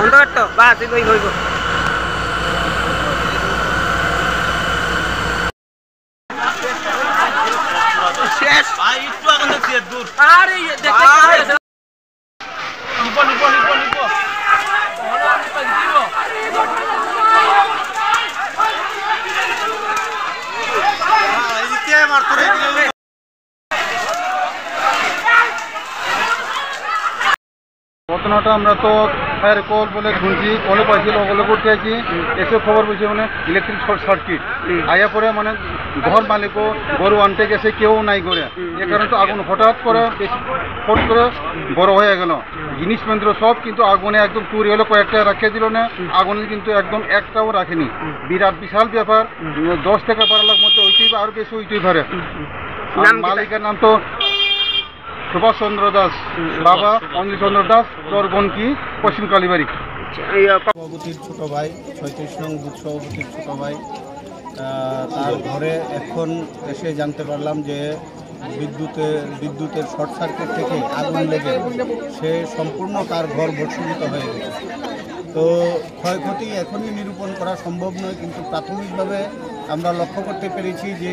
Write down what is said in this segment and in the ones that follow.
অন্ধকার তো বাস হইব হইব শেষ ভাই একটু আগে দেখছি দূর আরে দেখতে নিব নিব নিব নিব ওরা আমি পাই দিব এইদিকে মারতে দিল ঘটনাটা আমরা তো ফায়ার কল বলে শুনছি কলে পাইছিল ওগুলো করতে আছি এসে খবর পেয়েছি মানে ইলেকট্রিক শর্ট সার্কিট আয়া পরে মানে ঘর মালিকও গরু আনতে গেছে কেউ নাই করে এ কারণে তো আগুন হঠাৎ করে ফট করে বড় হয়ে গেল জিনিসপত্র সব কিন্তু আগুনে একদম পুড়ে গেলো কয়েকটা রাখিয়ে দিল না আগুনে কিন্তু একদম একটাও রাখেনি বিরাট বিশাল ব্যাপার 10 থেকে 12 লাখ মধ্যে ওইটাই বা আরও বেশি ওইটাই পারে মালিকের নাম তো সুভাষ চন্দ্র দাস বাবা অঞ্জলি চন্দ্র দাস তোর বোন কি পশ্চিম কালীবাড়ি সভাপতির ছোট ভাই 36 নং বুথ সভাপতির ছোট ভাই তার ঘরে এখন এসে জানতে পারলাম যে বিদ্যুতের শর্ট সার্কিট থেকে আগুন লেগে সে সম্পূর্ণ তার ঘর ভস্মীভূত হয়ে গেছে। তো ক্ষয়ক্ষতি এখনই নিরূপণ করা সম্ভব নয়, কিন্তু প্রাথমিকভাবে আমরা লক্ষ্য করতে পেরেছি যে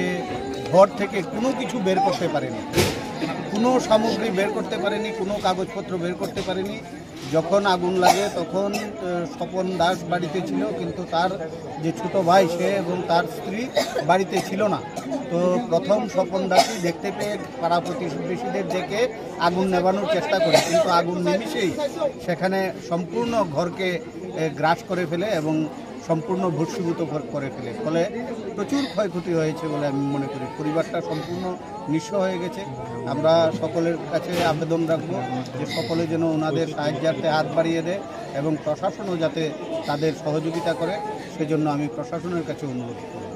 ঘর থেকে কোনো কিছু বের করতে পারেনি, কোনো সামগ্রী বের করতে পারেনি, কোনো কাগজপত্র বের করতে পারেনি। যখন আগুন লাগে তখন স্বপন দাস বাড়িতে ছিল, কিন্তু তার যে ছোট ভাই সে এবং তার স্ত্রী বাড়িতে ছিল না। তো প্রথম স্বপন দাসই দেখতে পেয়ে পাড়া প্রতিবেশীদের ডেকে আগুন নেভানোর চেষ্টা করে, কিন্তু আগুন নিমিষেই সেখানে সম্পূর্ণ ঘরকে গ্রাস করে ফেলে এবং সম্পূর্ণ ভস্মীভূত করে ফেলে। ফলে প্রচুর ক্ষয়ক্ষতি হয়েছে বলে আমি মনে করি। পরিবারটা সম্পূর্ণ নিঃস্ব হয়ে গেছে। আমরা সকলের কাছে আবেদন রাখবো যে সকলে যেন ওনাদের সাহায্যার্থে হাত বাড়িয়ে দেয় এবং প্রশাসনও যাতে তাদের সহযোগিতা করে, সেজন্য আমি প্রশাসনের কাছে অনুরোধ করব।